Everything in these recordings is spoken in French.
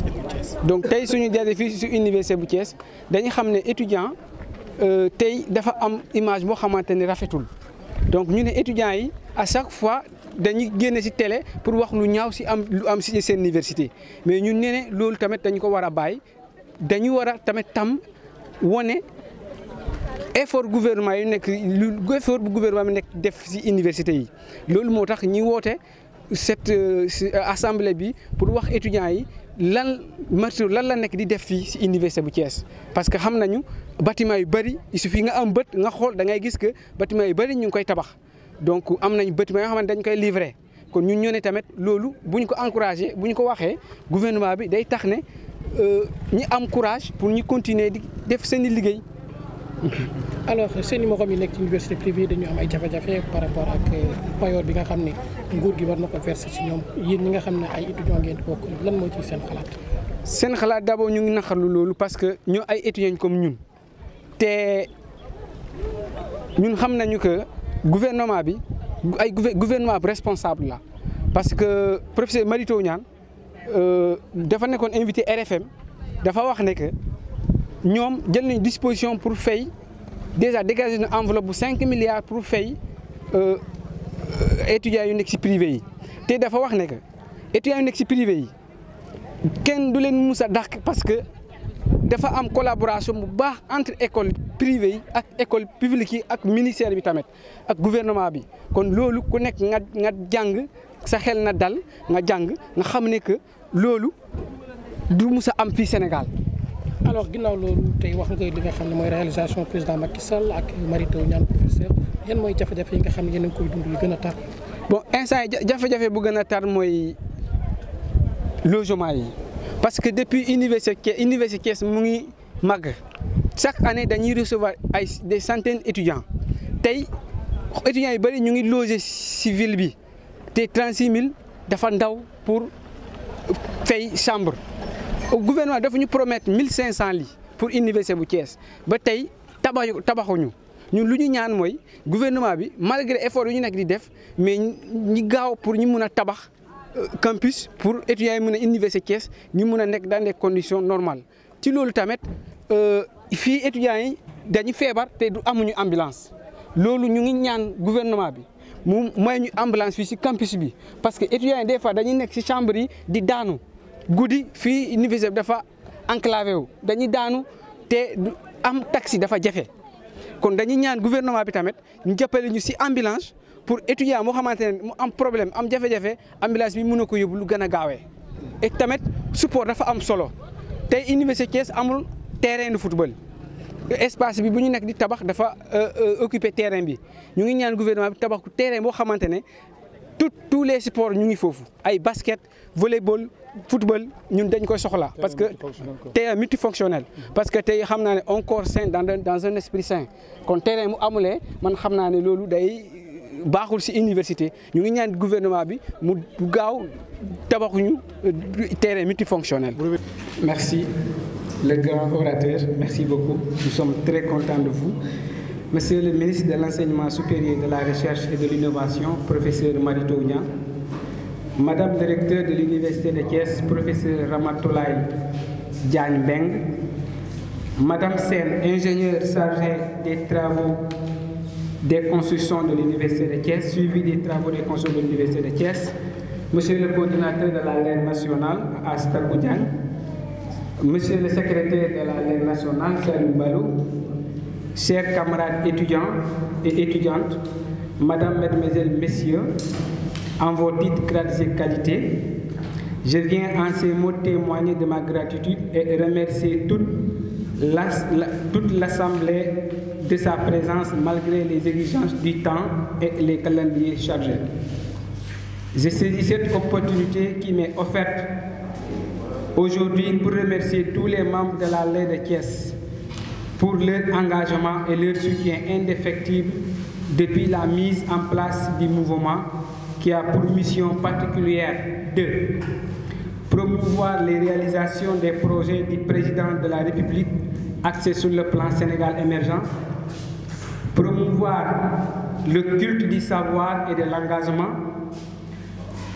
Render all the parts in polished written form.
université bu Thiès. donc tey suñu jëlee fii si université bu Thiès dañu xam ne étudiant tey dafa am image boo xamante ne rafetul donc ñu ne étudiants yi à chaque fois dañuy génne si télé pour wax lu ñaaw si lu am si seen université mais ñun ne loolu tamit dañu ko war a bàyyi dañu war a tamit wone effort gouvernement yi nekk effort bu gouvernement bi nekk def si université yi loolu moo tax ñi woote cette assemblée bi pour wax étudiants yi lan la nekk di def fii si université bu Thiès parce que xam nañu bâtiment yu bëri il suffit nga am bët nga xool da ngay gis que bâtiment yu bëri ñu ngi koy tabax donc am nañu bâtiment yoo xamante dañ koy livrer kon ñun ñoo ne tamit loolu bu ñu ko encouragé bu ñu ko waxee gouvernement bi day tax ne ñi am courage pour ñu continuer di def seen i liggéey. alors seen i morom yi nekk ci université privée dañu am ay jafe-jafe par rapport ak payoor bi nga xam ne nguur gi war na ko verser ci ñoom yéen ñi nga xam ne ay étudiants ngeen bokk lan moo ci seen xalaat. seen xalaat d'abord ñu ngi naqarlu loolu parce que ñu ay étudiants comme ñun te ñun xam nañu que gouvernement bi ay gouvernement bi responsable la parce que professeur Mary Teuw Niane dafa nekkoon invité RFM dafa wax ne que ñoom jël nañu disposition pour fay déjà dégager na enveloppe bu 5 milliards pour fay étudiants yu nekk ci privé yi te dafa wax ne que étudiants yu nekk ci privé yi kenn du leen mus a dàq parce que dafa am collaboration bu baax entre école privée yi ak école publique yi ak ministère bi tamit ak gouvernement bi kon loolu ku nekk nga jàng sa xel na dal nga jàng nga xam ne que loolu du mus a am fii Sénégal. alors ginnaaw loolu tey wax nga li nga xam ne mooy réalisation président Macky Sall ak Mary Teuw Niane professeur yan mooy jafe-jafe yi nga xam ne yéen a ngi koy dund yu gën a tar. bon instant yi jafe-jafe bu gën a tar mooy logement yi parce que depuis université Thiès mu ngi màgg chaque année dañuy recevoir des centaines d'étudiants tey étudiants yu bëri ñu ngi loger ci ville bi te 36 000 dafa ndaw pour fay chambre. au gouvernement dafa ñu promettre 1500 lits pour université bu Thiès ba tey tabaxuñu ñun lu ñu ñaan mooy gouvernement bi malgré effort yu ñu nekk di def mais ñi gaaw pour ñu mun a tabax campus pour étudiants yi mun a université Thiès ñu mun a nekk dans des conditions normales. ci loolu tamit fii étudiants yi dañu feebar te du amuñu ambulance loolu ñu ngi ñaan gouvernement bi mu may ñu ambulance fii ci campus bi parce que étudiants yi des fois dañuy nekk ci chambre yi di daanu. guddi fii université bi dafa enclavé wu dañuy daanu te am taxi dafa jafe kon dañuy ñaan gouvernement bi tamit ñu jàppale ñu ci ambulance pour étudiant moo xamante ne mu am problème am jafe-jafe ambulance bi mën na ko yóbbu lu gën a gaawee. et tamit support dafa am solo tey université Thiès amul terrain de football espace bi bu ñu nekk di tabax dafa occuper terrain bi ñu ngi ñaan gouvernement bi tabax terrain boo xamante ne tous les sports ñu ngi foofu ay basket volleyball. football ñun dañ koy soxla parce que terrain multifonctionnel parce que tey xam naa ne un corps sain dans un esprit sain kon terrain mu amulee man xam naa ne loolu day baaxul ci université ñu ngi ñaan gouvernement bi mu gaaw tabaxuñu terrain multifonctionnel. Merci le grand orateur, merci beaucoup, nous sommes très contents de vous. Monsieur le ministre de l'Enseignement supérieur, de la Recherche et de l'Innovation, professeur Mary Teuw Niane, Madame le recteur de l'Université de Thiès, professeur Ramatoulaye Diagne Mbeng, Madame Sène, ingénieure chargée des travaux des constructions de l'Université de Thiès, suivi des travaux des constructions de l'Université de Thiès, Monsieur le coordinateur de la LER nationale, Astakou Diagne, Monsieur le secrétaire de la LER nationale, Salim Balou, chers camarades étudiants et étudiantes, Madame, Mesdemoiselles, Messieurs, en vos titres, grades et qualités, je viens en ces mots témoigner de ma gratitude et remercier toute l'Assemblée de sa présence malgré les exigences du temps et les calendriers chargés. Je saisis cette opportunité qui m'est offerte aujourd'hui pour remercier tous les membres de la LER de Thiès pour leur engagement et leur soutien indéfectible depuis la mise en place du mouvement qui a pour mission particulière de promouvoir les réalisations des projets du président de la République axés sur le plan Sénégal émergent, promouvoir le culte du savoir et de l'engagement,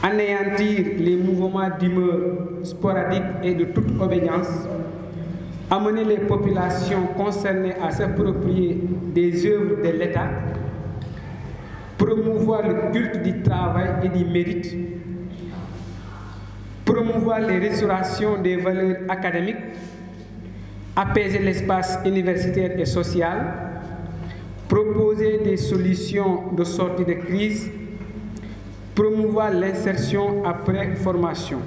anéantir les mouvements d'humeur sporadiques et de toute obédience, amener les populations concernées à s'approprier des œuvres de l'État, promouvoir le culte du travail et du mérite, promouvoir les restaurations des valeurs académiques, apaiser l'espace universitaire et social, proposer des solutions de sortie de crise, promouvoir l'insertion après formation.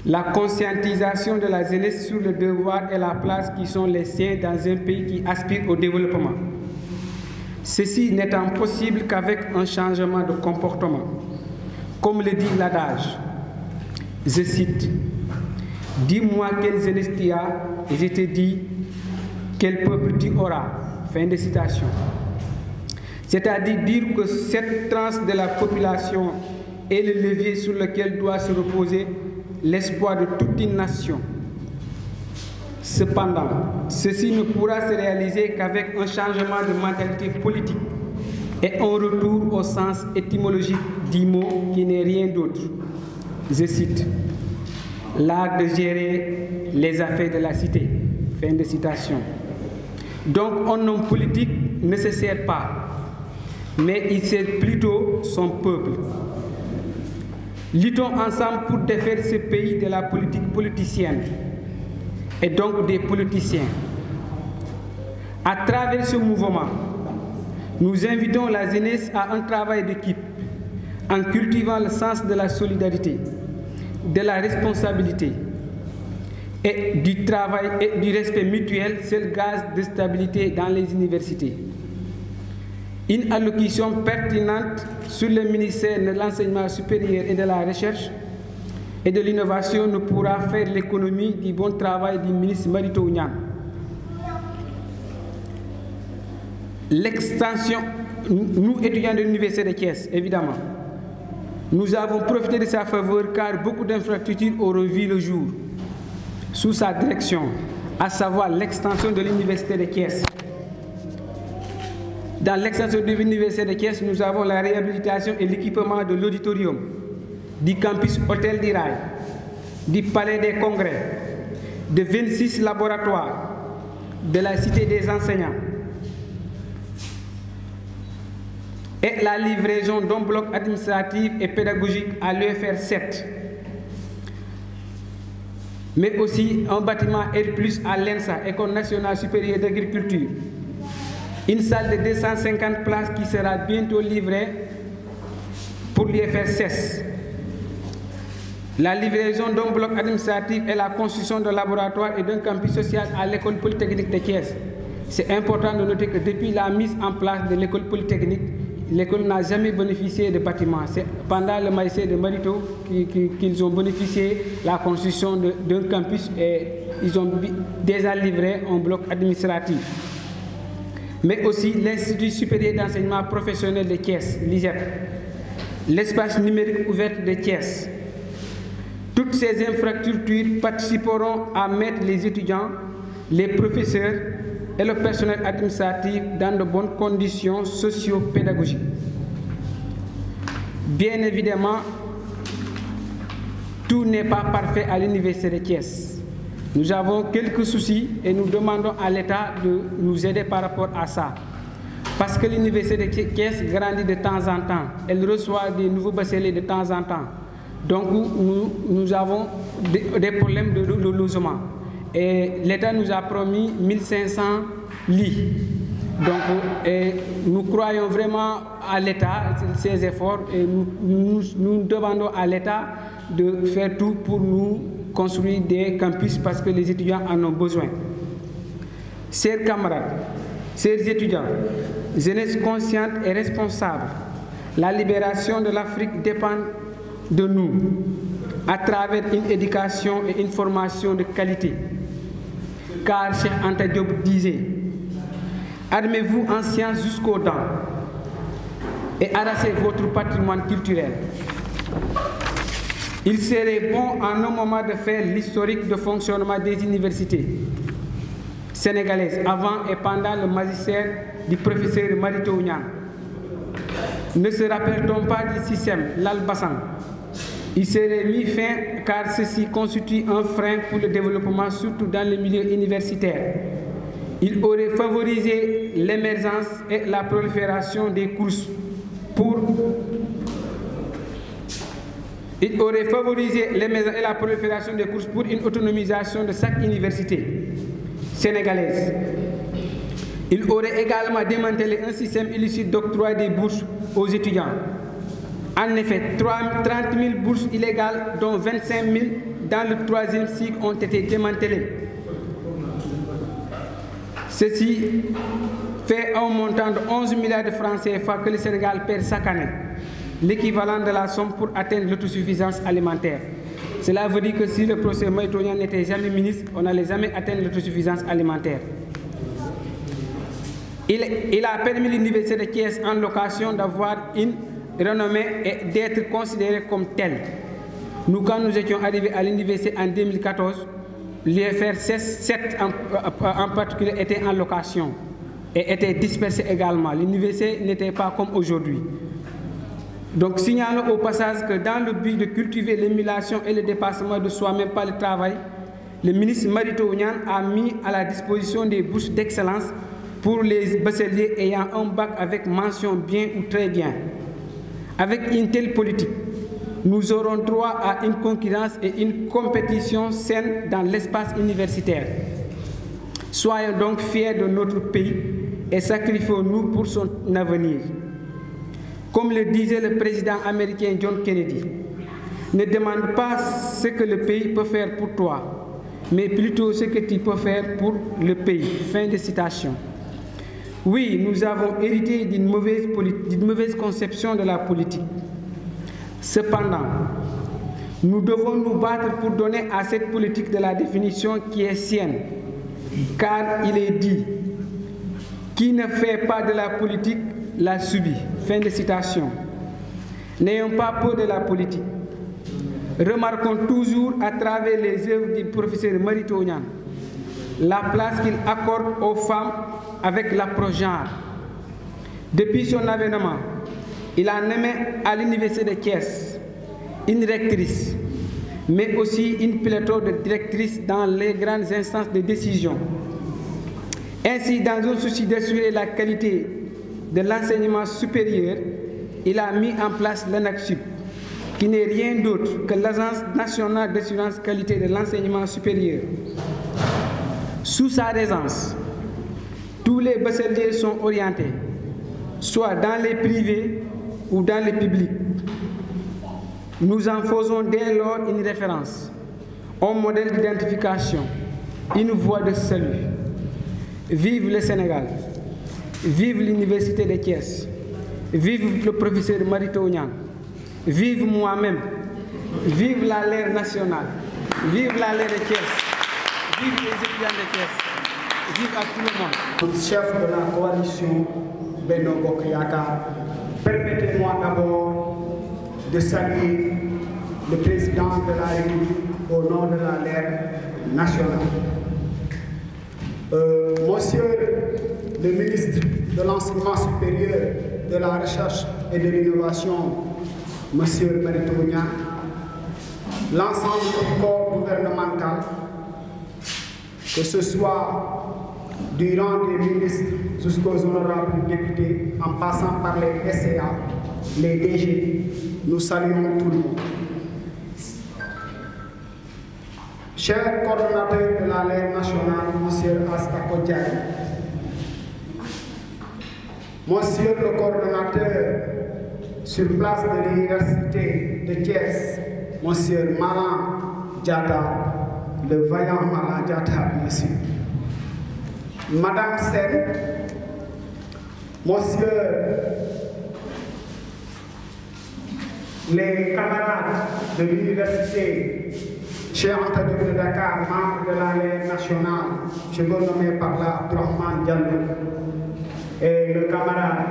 La conscientisation de la jeunesse sur le devoir et la place qui sont les siens dans un pays qui aspire au développement. Ceci n'étant possible qu'avec un changement de comportement. Comme le dit l'adage, je cite, « Dis-moi quelle jeunesse tu as, et je te dis quel peuple tu auras. » Fin de citation. C'est-à-dire dire que cette tranche de la population est le levier sur lequel doit se reposer l'espoir de toute une nation. Cependant, ceci ne pourra se réaliser qu'avec un changement de mentalité politique et un retour au sens étymologique du mot qui n'est rien d'autre. Je cite, « l'art de gérer les affaires de la cité ». Fin de citation. Donc, un homme politique ne se sert pas, mais il sert plutôt son peuple. Luttons ensemble pour défaire ce pays de la politique politicienne et donc des politiciens. À travers ce mouvement, nous invitons la jeunesse à un travail d'équipe en cultivant le sens de la solidarité, de la responsabilité et du travail et du respect mutuel, seul gage de stabilité dans les universités. Une allocution pertinente sur le ministère de l'Enseignement supérieur et de la Recherche et de l'Innovation ne pourra faire l'économie du bon travail du ministre Mary Teuw Niane. L'extension, nous étudiants de l'Université de Thiès, évidemment, nous avons profité de sa faveur car beaucoup d'infrastructures auront vu le jour sous sa direction, à savoir l'extension de l'Université de Thiès. Dans l'extension de l'Université de Thiès, nous avons la réhabilitation et l'équipement de l'auditorium, du campus Hôtel du Rail, du Palais des Congrès, de 26 laboratoires, de la Cité des enseignants et la livraison d'un bloc administratif et pédagogique à l'UFR 7, mais aussi un bâtiment R+ à l'ENSA, École nationale supérieure d'agriculture, une salle de 250 places qui sera bientôt livrée pour l'UFR 16. La livraison d'un bloc administratif et la construction d'un laboratoire et d'un campus social à l'école polytechnique de Thiès. C'est important de noter que depuis la mise en place de l'école polytechnique, l'école n'a jamais bénéficié de bâtiments. C'est pendant le magistère de Mary Teuw qu'ils ont bénéficié de la construction d'un campus et ils ont déjà livré un bloc administratif. Mais aussi l'Institut supérieur d'enseignement professionnel de Thiès, l'ISEP, l'espace numérique ouvert de Thiès. Toutes ces infrastructures participeront à mettre les étudiants, les professeurs et le personnel administratif dans de bonnes conditions socio-pédagogiques. Bien évidemment, tout n'est pas parfait à l'Université de Thiès. Nous avons quelques soucis et nous demandons à l'État de nous aider par rapport à ça. Parce que l'Université de Thiès grandit de temps en temps. Elle reçoit des nouveaux bacheliers de temps en temps. Donc nous avons des problèmes de logement. Et l'État nous a promis 1500 lits. Donc nous croyons vraiment à l'État, ses efforts, et nous demandons à l'État de faire tout pour nous construire des campus parce que les étudiants en ont besoin. Chers camarades, chers étudiants, jeunesse consciente et responsable, la libération de l'Afrique dépend de nous à travers une éducation et une formation de qualité. Car Cheikh Anta Diop disait, armez-vous en sciences jusqu'aux dents et arrachez votre patrimoine culturel. Il serait bon en un moment de faire l'historique de fonctionnement des universités sénégalaises avant et pendant le magistère du professeur Mary Teuw Niane. Ne se rappelle-t-on pas du système Lal-Bassan? Il serait mis fin car ceci constitue un frein pour le développement, surtout dans les milieux universitaires. Il aurait favorisé l'émergence et la prolifération des courses pour une autonomisation de chaque université sénégalaise. Il aurait également démantelé un système illicite d'octroi des bourses aux étudiants. En effet, 30 000 bourses illégales, dont 25 000 dans le 3e cycle, ont été démantelées. Ceci fait un montant de 11 milliards de francs CFA que le Sénégal perd chaque année, l'équivalent de la somme pour atteindre l'autosuffisance alimentaire. Cela veut dire que si le professeur Mary Teuw Niane n'était jamais ministre, on n'allait jamais atteindre l'autosuffisance alimentaire. Il a permis à l'Université de Thiès en location d'avoir une renommée et d'être considérée comme telle. Nous, quand nous étions arrivés à l'université en 2014, l'UFR 7 en particulier était en location et était dispersé également. L'université n'était pas comme aujourd'hui. Donc signalons au passage que dans le but de cultiver l'émulation et le dépassement de soi-même par le travail, le ministre Mary Teuw Niane a mis à la disposition des bourses d'excellence pour les bacheliers ayant un bac avec mention bien ou très bien. Avec une telle politique, nous aurons droit à une concurrence et une compétition saine dans l'espace universitaire. Soyons donc fiers de notre pays et sacrifions-nous pour son avenir. Comme le disait le président américain John Kennedy, ne demande pas ce que le pays peut faire pour toi, mais plutôt ce que tu peux faire pour le pays. Fin de citation. Oui, nous avons hérité d'une mauvaise conception de la politique. Cependant, nous devons nous battre pour donner à cette politique de la définition qui est sienne, car il est dit « Qui ne fait pas de la politique la subit ». Fin de citation. N'ayons pas peur de la politique. Remarquons toujours à travers les œuvres du professeur Mary Teuw Niane la place qu'il accorde aux femmes avec l'approche genre. Depuis son avènement, il a nommé à l'Université de Thiès une rectrice, mais aussi une pléthore de directrices dans les grandes instances de décision. Ainsi, dans un souci d'assurer la qualité de l'enseignement supérieur, il a mis en place l'ANAQ-Sup, qui n'est rien d'autre que l'Agence nationale d'assurance qualité de l'enseignement supérieur. Sous sa régence, tous les bacheliers sont orientés, soit dans les privés ou dans les publics. Nous en faisons dès lors une référence, un modèle d'identification, une voie de salut. Vive le Sénégal, vive l'Université de Thiès, vive le professeur Mary Teuw Niane, vive moi-même, vive la LER nationale, vive la LER de Thiès, vive les étudiants de Thiès, vive à tout le monde. Chef de la coalition Benno Bokk Yakaar, permettez-moi d'abord de saluer le président de la République au nom de la LER nationale. Monsieur le ministre de l'Enseignement supérieur, de la Recherche et de l'Innovation, Monsieur Mary Teuw Niane, l'ensemble du corps gouvernemental, que ce soit du rang des ministres jusqu'aux honorables députés, en passant par les SCA, les DG, nous saluons tout le monde. Cher coordonnateur de la LER nationale, Monsieur Astako Diagne, Monsieur le coordonnateur sur place de l'Université de Thiès, Monsieur Malang Diatta, le vaillant Malang Diatta, bien sûr. Madame Sen, Monsieur les camarades de l'Université Cheikh Anta Diop de Dakar, membre de la LER nationale, je veux nommer par là Abdourahmane Diallo, et le camarade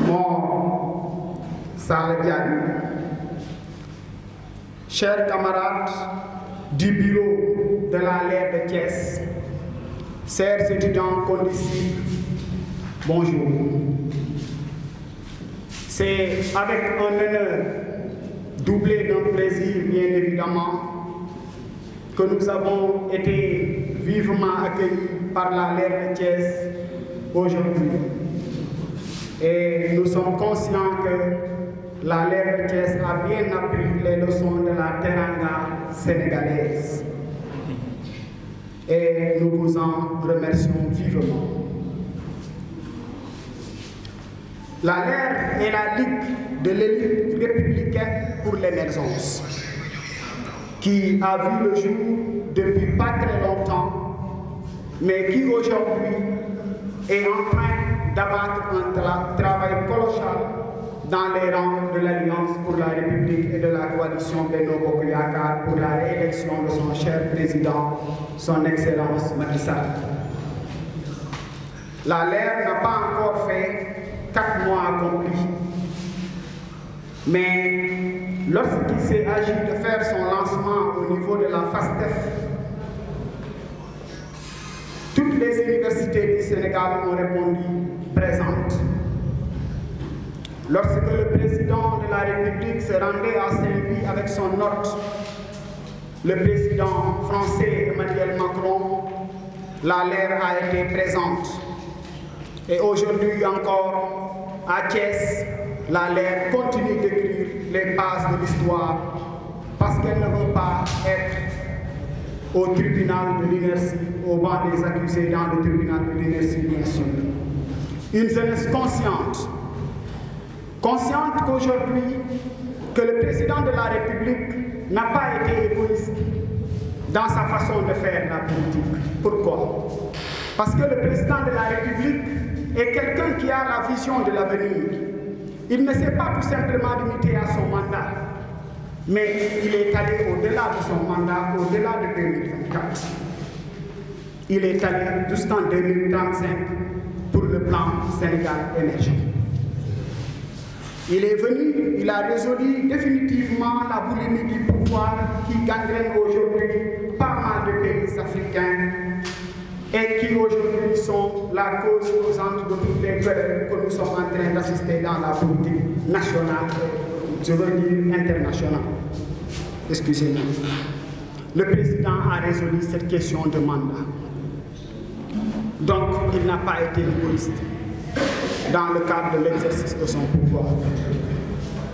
Mor Sala Diagne. Chers camarades du bureau de la LER de Thiès, chers étudiants condisciples, bonjour. C'est avec un honneur doublé d'un plaisir, bien évidemment, que nous avons été vivement accueillis par la LER de Thiès aujourd'hui. Et nous sommes conscients que la LER de Thiès a bien appris les leçons de la teranga sénégalaise. Et nous vous en remercions vivement. La LER est la Ligue de l'élite républicaine pour l'émergence, qui a vu le jour depuis pas très longtemps, mais qui aujourd'hui est en train d'abattre un travail colossal dans les rangs de l'Alliance pour la République et de la coalition Benno Bokk Yakaar pour la réélection de son cher président, son Excellence Macky Sall. La LER n'a pas encore fait 4 mois accomplis. Mais lorsqu'il s'est agi de faire son lancement au niveau de la FASTEF, toutes les universités du Sénégal ont répondu présentes. Lorsque le président de la République se rendait à Saint-Louis avec son hôte, le président français Emmanuel Macron, la LER a été présente. Et aujourd'hui encore, à Thiès, la LER continue d'écrire les bases de l'histoire parce qu'elle ne veut pas être au tribunal de l'inertie, au banc des accusés dans le tribunal de l'inertie, bien sûr. Une jeunesse consciente qu'aujourd'hui, que le président de la République n'a pas été égoïste dans sa façon de faire la politique. Pourquoi? Parce que le président de la République est quelqu'un qui a la vision de l'avenir. Il ne s'est pas tout simplement limité à son mandat, mais il est allé au-delà de son mandat, au-delà de 2024. Il est allé jusqu'en 2035 pour le plan Sénégal émergent. Il est venu, il a résolu définitivement la boulimie du pouvoir qui gangrène aujourd'hui pas mal de pays africains et qui aujourd'hui sont la cause causante de toutes les guerres que nous sommes en train d'assister dans la politique nationale, je veux dire internationale. Excusez-moi. Le président a résolu cette question de mandat. Donc, il n'a pas été égoïste dans le cadre de l'exercice de son pouvoir.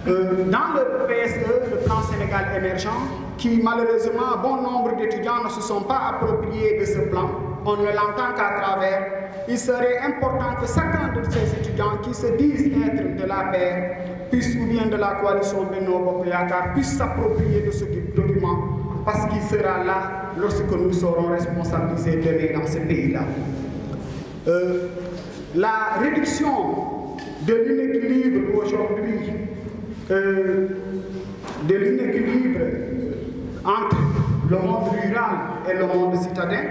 Dans le PSE, le plan Sénégal émergent, qui malheureusement, bon nombre d'étudiants ne se sont pas appropriés de ce plan, on ne l'entend qu'à travers, il serait important que chacun de ces étudiants qui se disent être de la paix, ou bien de la coalition Benno Bokk Yakaar, puisse s'approprier de ce document, parce qu'il sera là lorsque nous serons responsabilisés demain dans ce pays-là. La réduction de l'inéquilibre aujourd'hui, de l'inéquilibre entre le monde rural et le monde citadin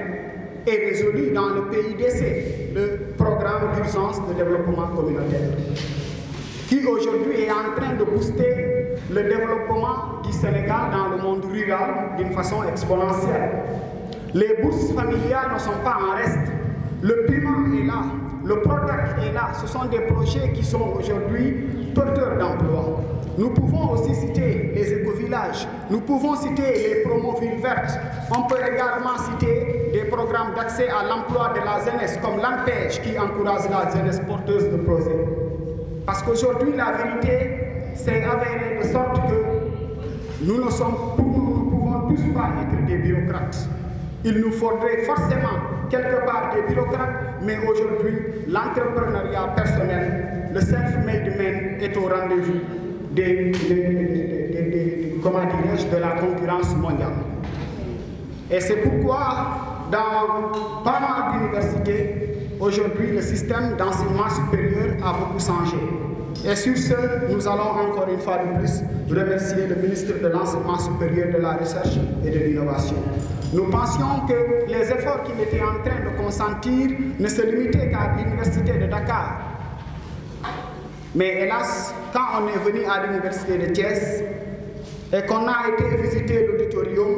est résolue dans le PIDC, le programme d'urgence de développement communautaire, qui aujourd'hui est en train de booster le développement du Sénégal dans le monde rural d'une façon exponentielle. Les bourses familiales ne sont pas en reste. Le paiement est là, le PRODAC est là. Ce sont des projets qui sont aujourd'hui porteurs d'emploi. Nous pouvons aussi citer les écovillages, nous pouvons citer les promos villes vertes. On peut également citer des programmes d'accès à l'emploi de la jeunesse, comme l'ANPEJ qui encourage la jeunesse porteuse de projets. Parce qu'aujourd'hui, la vérité s'est avérée de sorte que nous ne pouvons tous pas être des bureaucrates. Il nous faudrait forcément quelque part des bureaucrates, mais aujourd'hui, l'entrepreneuriat personnel, le self-made man est au rendez-vous de la concurrence mondiale. Et c'est pourquoi, dans pas mal d'universités, aujourd'hui, le système d'enseignement supérieur a beaucoup changé. Et sur ce, nous allons encore une fois de plus remercier le ministre de l'Enseignement supérieur, de la Recherche et de l'Innovation. Nous pensions que les efforts qu'il était en train de consentir ne se limitaient qu'à l'université de Dakar. Mais hélas, quand on est venu à l'université de Thiès et qu'on a été visiter l'auditorium,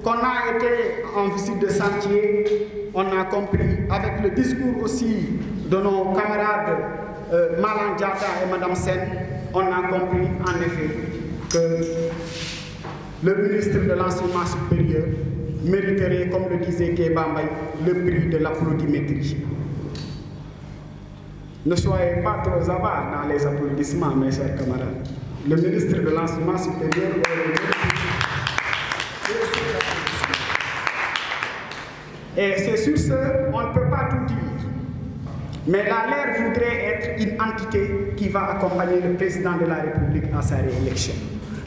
qu'on a été en visite de chantier, on a compris, avec le discours aussi de nos camarades Malang Diatta et Madame Sen, on a compris en effet que le ministre de l'Enseignement supérieur mériterait, comme le disait Kéba Mbaye, le prix de l'applaudimétrie. Ne soyez pas trop avares dans les applaudissements, mes chers camarades. Le ministre de l'Enseignement supérieur aurait le et c'est sur ce, on ne peut pas tout dire. Mais l'ALER voudrait être une entité qui va accompagner le président de la République à sa réélection.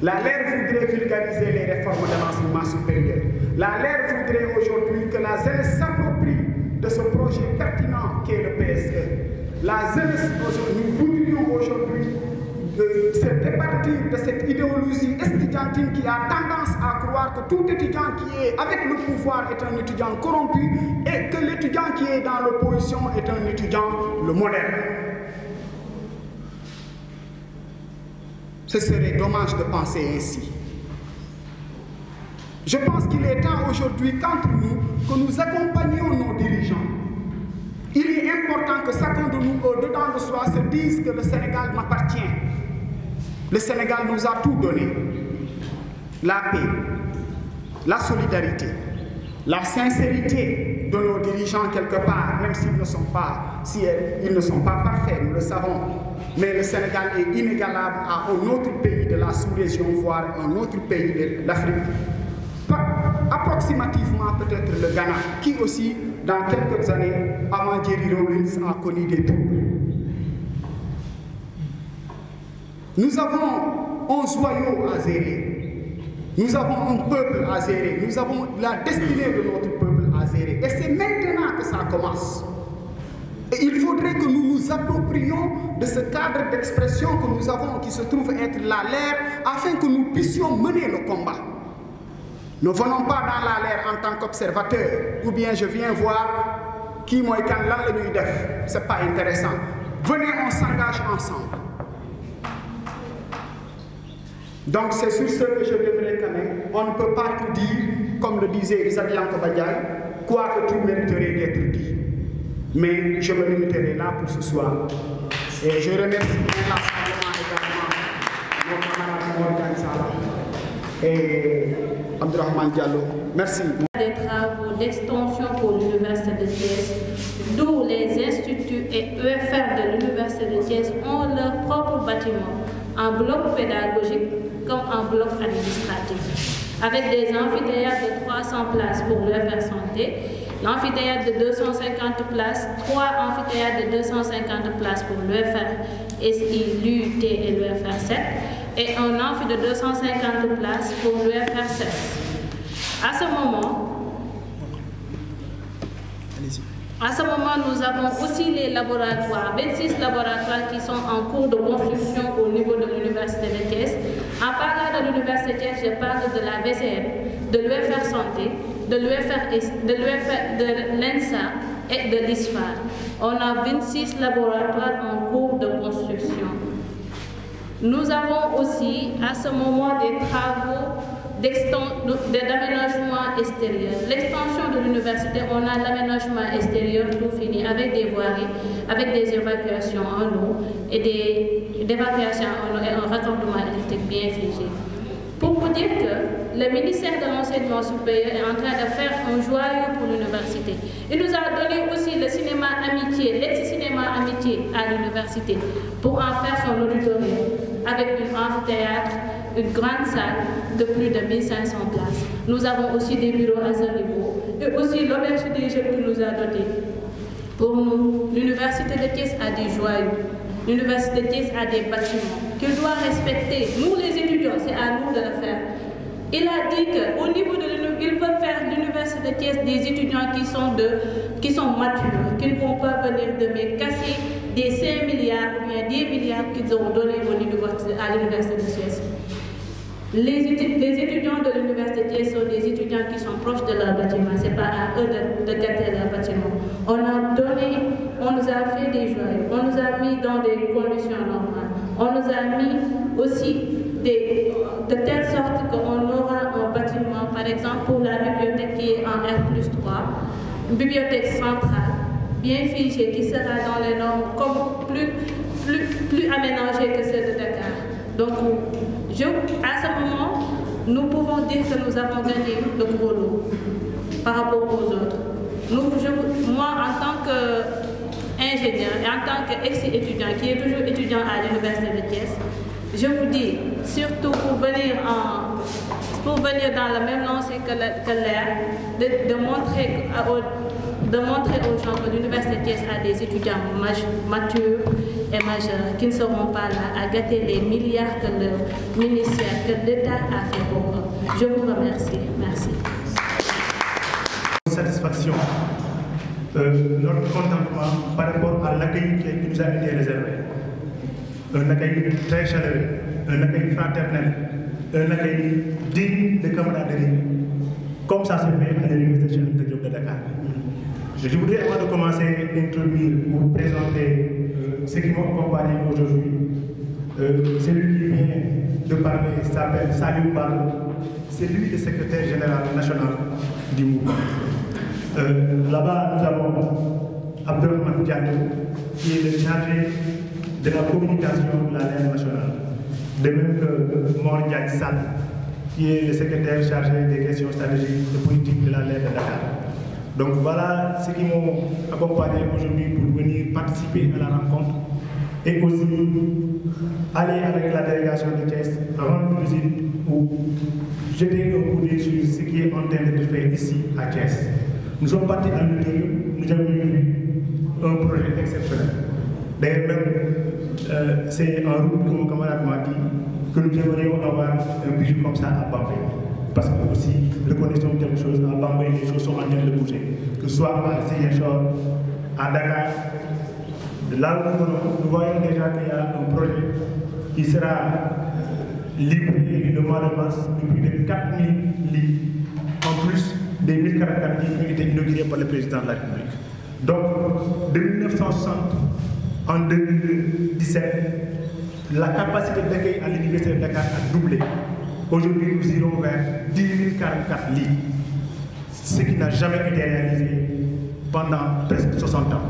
L'ALER voudrait vulgariser les réformes de l'enseignement supérieur. L'ALER voudrait aujourd'hui que la jeunesse s'approprie de ce projet pertinent qu'est le PSE. La jeunesse, nous voudrions aujourd'hui se départir de cette idéologie estudiantine qui a tendance à croire que tout étudiant qui est avec le pouvoir est un étudiant corrompu et que l'étudiant qui est dans l'opposition est un étudiant le modèle. Ce serait dommage de penser ainsi. Je pense qu'il est temps aujourd'hui qu'entre nous, que nous accompagnions nos dirigeants. Il est important que chacun de nous, au-dedans de soi, se dise que le Sénégal m'appartient. Le Sénégal nous a tout donné. La paix, la solidarité, la sincérité de nos dirigeants quelque part, même s'ils ne sont pas, ils ne sont pas parfaits, nous le savons. Mais le Sénégal est inégalable à un autre pays de la sous-région, voire un autre pays de l'Afrique. Approximativement peut-être le Ghana, qui aussi, dans quelques années, avant Jerry Rawlings, a connu des troubles. Nous avons un joyau à gérer. Nous avons un peuple à gérer. Nous avons la destinée de notre peuple à gérer. Et c'est maintenant que ça commence. Et il faudrait que nous nous approprions de ce cadre d'expression que nous avons, qui se trouve être l'ALER, afin que nous puissions mener le combat. Ne venons pas dans l'ALER en tant qu'observateur, ou bien je viens voir qui moi quand là le nuit def. C'est pas intéressant. Venez, on s'engage ensemble. Donc c'est sur ce que je devrais quand même. On ne peut pas tout dire, comme le disait Isaac Yankobadiaï, quoi que tout mériterait d'être dit. Mais je me limiterai là pour ce soir. Et je remercie l'Assemblée également, mon camarade Morgan Salah et Abdurrahman Diallo. Merci. Des travaux d'extension pour l'Université de Thiès, d'où les instituts et EFR de l'Université de Thiès ont leur propre bâtiment, en bloc pédagogique comme en bloc administratif, avec des amphithéâtres de 300 places pour l'EFR Santé, l'amphithéâtre de 250 places, 3 amphithéâtres de 250 places pour l'EFR SI, l'UT et l'EFR 7, et un amphi de 250 places pour l'EFR 7. À ce moment, nous avons aussi les laboratoires, 26 laboratoires qui sont en cours de construction au niveau de l'Université de Thiès. En parlant de l'Université de Thiès, je parle de la VCM, de l'UFR Santé, de l'ENSA et de l'ISFA. On a 26 laboratoires en cours de construction. Nous avons aussi, à ce moment, des travaux d'aménagement extérieur. L'extension de l'université, on a l'aménagement extérieur tout fini avec des voiries, avec des évacuations en eau et des évacuations en eau et un raccordement électrique bien figé. Pour vous dire que le ministère de l'Enseignement supérieur est en train de faire un joyau pour l'université. Il nous a donné aussi le cinéma Amitié, l'ex-cinéma Amitié à l'université pour en faire son auditorium avec un amphithéâtre, une grande salle de plus de 1500 places. Nous avons aussi des bureaux à ce niveau et aussi l'auberge des jeunes qui nous a dotés. Pour nous, l'université de Thiès a des joyaux. L'université de Thiès a des bâtiments qu'il doit respecter. Nous les étudiants, c'est à nous de le faire. Il a dit qu'au niveau de l'université, il veut faire l'université de Thiès des étudiants qui sont matures, qui ne vont pas venir demain casser des 5 milliards ou bien 10 milliards qu'ils ont donnés à l'université de Thiès. Les étudiants de l'université de Thiès sont des étudiants qui sont proches de leur bâtiment. Ce n'est pas à eux de gâter leur bâtiment. On a donné, on nous a fait des joyaux, on nous a mis dans des conditions normales. On nous a mis aussi de telle sorte qu'on aura un bâtiment, par exemple pour la bibliothèque qui est en R+3, une bibliothèque centrale, bien figée, qui sera dans les normes comme plus aménagée que celle de Dakar. que nous avons gagné le gros lot par rapport aux autres. Moi, en tant qu'ingénieur et en tant qu'ex-étudiant qui est toujours étudiant à l'Université de Thiès, je vous dis, surtout pour venir dans la même lancée que l'air, de montrer aux gens que l'Université de Thiès a des étudiants matures et majeurs qui ne seront pas là à gâter les milliards que le ministère, que l'État a fait pour eux. Je vous remercie. Merci. Satisfaction, notre contentement par rapport à l'accueil qui nous a été réservé. Un accueil très chaleureux, un accueil fraternel, un accueil digne de camaraderie, comme ça se fait à l'Université Cheikh Anta Diop de Dakar. Je voudrais, avant de commencer, introduire ou présenter ceux qui m'ont accompagné aujourd'hui. Celui qui vient de parler s'appelle Salou Barro, c'est lui le secrétaire général national du mouvement. Là-bas, nous avons Abdelrahman Diallo, qui est le chargé de la communication de la LER nationale. De même que Mor Ndiaye Sall, qui est le secrétaire chargé des questions stratégiques et politiques de la LER de Dakar. Donc voilà ceux qui m'ont accompagné aujourd'hui pour venir participer à la rencontre et aussi aller avec la délégation de Thiès, rendre visite ou jeter un coup d'œil sur ce qui est en train d'être fait ici à Thiès. Nous sommes partis à l'auditorium, nous avons vu un projet exceptionnel. D'ailleurs même, c'est en route que mon camarade m'a dit que nous aimerions avoir un bijou comme ça à Bambey. Parce que aussi, reconnaissons quelque chose, à Bambey, les choses sont en train de bouger. Que ce soit à Ziguinchor, à Dakar, là où nous voyons déjà qu'il y a un projet qui sera livré le mois de mars de plus de 4000 lits, en plus des 1044 lits qui ont été inaugurés par le président de la République. Donc, de 1960 en 2017, la capacité d'accueil à l'Université de Dakar a doublé. Aujourd'hui, nous irons vers 10 044 lits, ce qui n'a jamais été réalisé pendant presque 60 ans.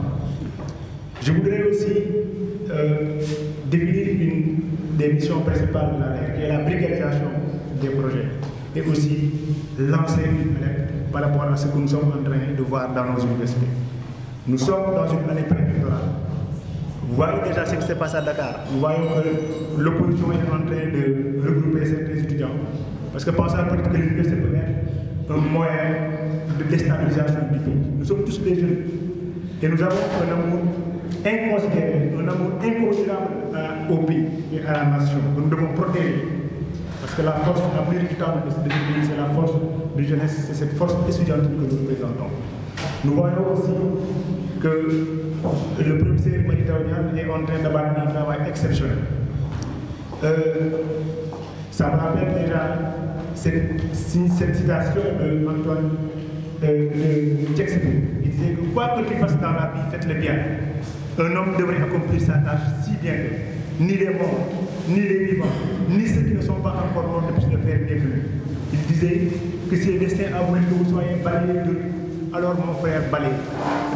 Je voudrais aussi définir une des missions principales de la LER, qui est la brigadisation des projets, et aussi lancer une alerte par rapport à ce que nous sommes en train de voir dans nos universités. Nous sommes dans une année préélectorale. Vous voyez déjà ce qui se passe à Dakar. Nous voyons que l'opposition est en train de regrouper certains étudiants. Parce que pensons peut-être que l'université peut être un moyen de déstabilisation du pays. Nous sommes tous des jeunes. Et nous avons un amour inconsidéré, un amour incommensurable au pays et à la nation que nous devons protéger. Parce que la force la plus redoutable de ce pays, c'est la force de jeunesse, c'est cette force étudiantine que nous représentons. Nous voyons aussi que le professeur Maritaonian est en train d'abattre un travail exceptionnel. Ça me rappelle déjà cette citation d'Antoine de Shakespeare. Il disait que quoi que tu fasses dans la vie, faites-le bien. Un homme devrait accomplir sa tâche si bien que ni les morts, ni les vivants, ni ceux qui ne sont pas encore morts ne puissent le faire décoller. Il disait que si le destin a voulu que vous soyez balayés de lui, alors mon frère balaye.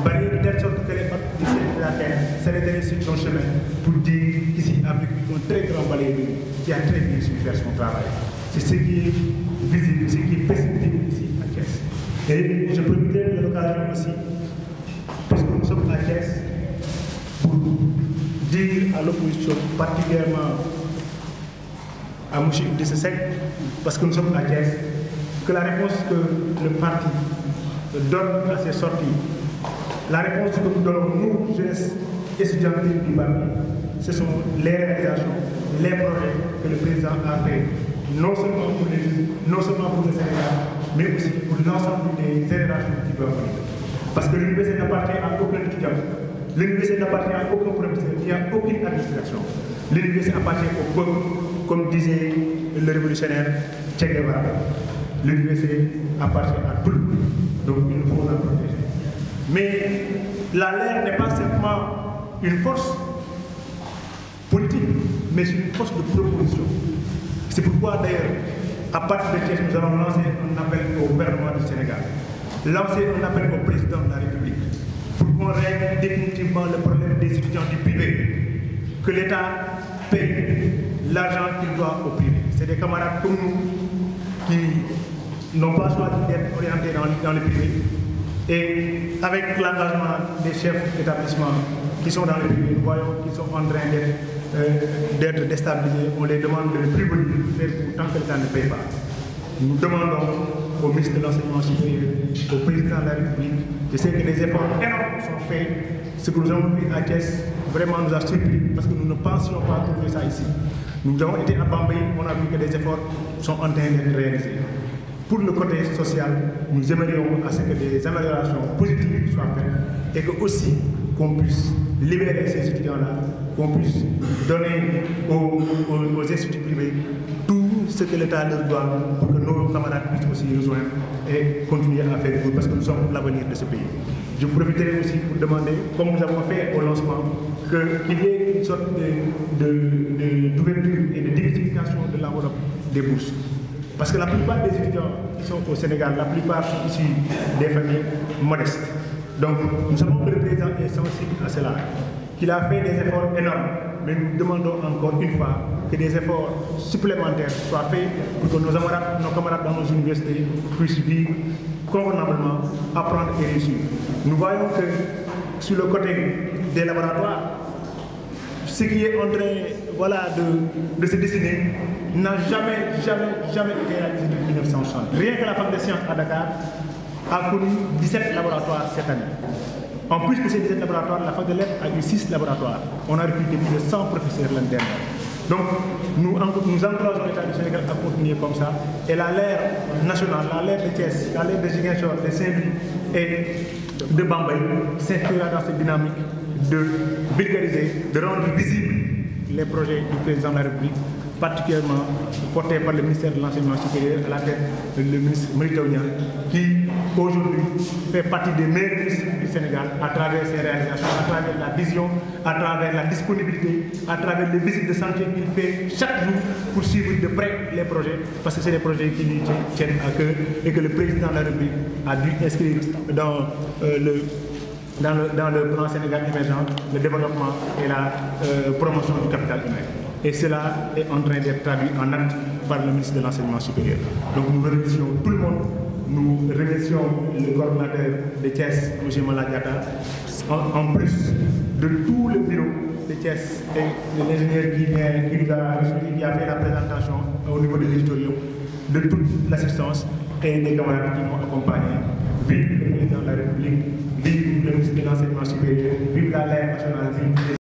Balaye de telle sorte que les pattes du ciel de la terre s'arrêteraient sur son chemin pour dire qu'ici a vécu un très grand balayeur de lui qui a très bien su faire son travail. C'est ce qui est visible, ce qui est perceptible ici à Thiès. Et je profiterai de l'occasion aussi, puisque nous sommes à Thiès, pour dire à l'opposition, particulièrement à M. Idrissa Seck, parce que nous sommes à Thiès, que la réponse que le parti donne à ces sorties, la réponse que nous donnons, nous, jeunesse étudiantine du parti, ce sont les réalisations, les projets que le président a fait, non seulement pour les jeunes, non seulement pour le Sénégal, mais aussi pour l'ensemble des générations qui doivent venir. Parce que l'université n'appartient à aucun étudiant, l'université n'appartient à aucun professeur, il n'y a aucune administration. L'université appartient au peuple, comme disait le révolutionnaire Che Guevara. L'université appartient à tout le monde, donc il nous faut la protéger. Mais la LER n'est pas simplement une force politique, mais c'est une force de proposition. C'est pourquoi d'ailleurs, à partir de Thiès, nous allons lancer un appel au gouvernement du Sénégal, lancer un appel au président de la République, pour qu'on règle définitivement le problème des étudiants du privé, que l'État paye l'argent qu'il doit au privé. C'est des camarades comme nous qui n'ont pas choisi d'être orientés dans le privé. Et avec l'engagement des chefs d'établissement qui sont dans le privé, nous voyons qu'ils sont en train d'être déstabilisés. On les demande de prévenir tant que l'État ne paye pas. Nous demandons au ministre de l'Enseignement supérieur, au président de la République, je sais que des efforts énormes sont faits. Ce que nous avons vu à Thiès vraiment nous a surpris parce que nous ne pensions pas trouver ça ici. Nous avons été à Bambey, on a vu que des efforts sont en train d'être réalisés. Pour le côté social, nous aimerions à ce que des améliorations positives soient faites et que aussi qu'on puisse libérer ces étudiants-là, qu'on puisse donner aux instituts privés tout ce que l'État leur doit pour que nos camarades puissent aussi rejoindre et continuer à faire cours parce que nous sommes l'avenir de ce pays. Je profiterai aussi pour demander, comme nous avons fait au lancement, qu'il y ait une sorte d'ouverture et de diversification de l'enveloppe des bourses. Parce que la plupart des étudiants qui sont au Sénégal, la plupart sont issus des familles modestes. Donc nous savons que le président est sensible à cela, qu'il a fait des efforts énormes, mais nous demandons encore une fois que des efforts supplémentaires soient faits pour que nos camarades dans nos universités puissent vivre convenablement, apprendre et réussir. Nous voyons que sur le côté des laboratoires, ce qui est en train de se dessiner n'a jamais été réalisé depuis 1960. Rien que la fac de sciences à Dakar a connu 17 laboratoires cette année. En plus de ces 17 laboratoires, la fac de lettres a eu 6 laboratoires. On a recruté plus de 100 professeurs l'année dernière. Donc nous encourageons l'État du Sénégal à continuer comme ça. Et la LER nationale, la LER de Thiès, la LER de Ziguinchor, de Saint-Louis et de Bambey s'inscrira dans cette dynamique de vulgariser, de rendre visibles les projets du président de la République, particulièrement portés par le ministère de l'Enseignement supérieur, à la tête le ministre Mary-Teuw Niane, qui aujourd'hui fait partie des meilleurs ministres du Sénégal à travers ses réalisations, à travers la vision, à travers la disponibilité, à travers les visites de santé qu'il fait chaque jour pour suivre de près les projets, parce que c'est des projets qui lui tiennent à cœur et que le président de la République a dû inscrire dans le plan Sénégal émergent, le développement et la promotion du capital humain. Et cela est en train d'être traduit en actes par le ministre de l'Enseignement supérieur. Donc nous remercions tout le monde. Nous remercions le coordinateur de Thiès, M. Maladiata, en plus de tout le bureau de Thiès et de l'ingénieur qui a fait la présentation au niveau de l'éditorium, de toute l'assistance et des camarades qui m'ont accompagné. Vive le président de la République, vive le ministre de l'Enseignement supérieur, vive la LER nationale, vive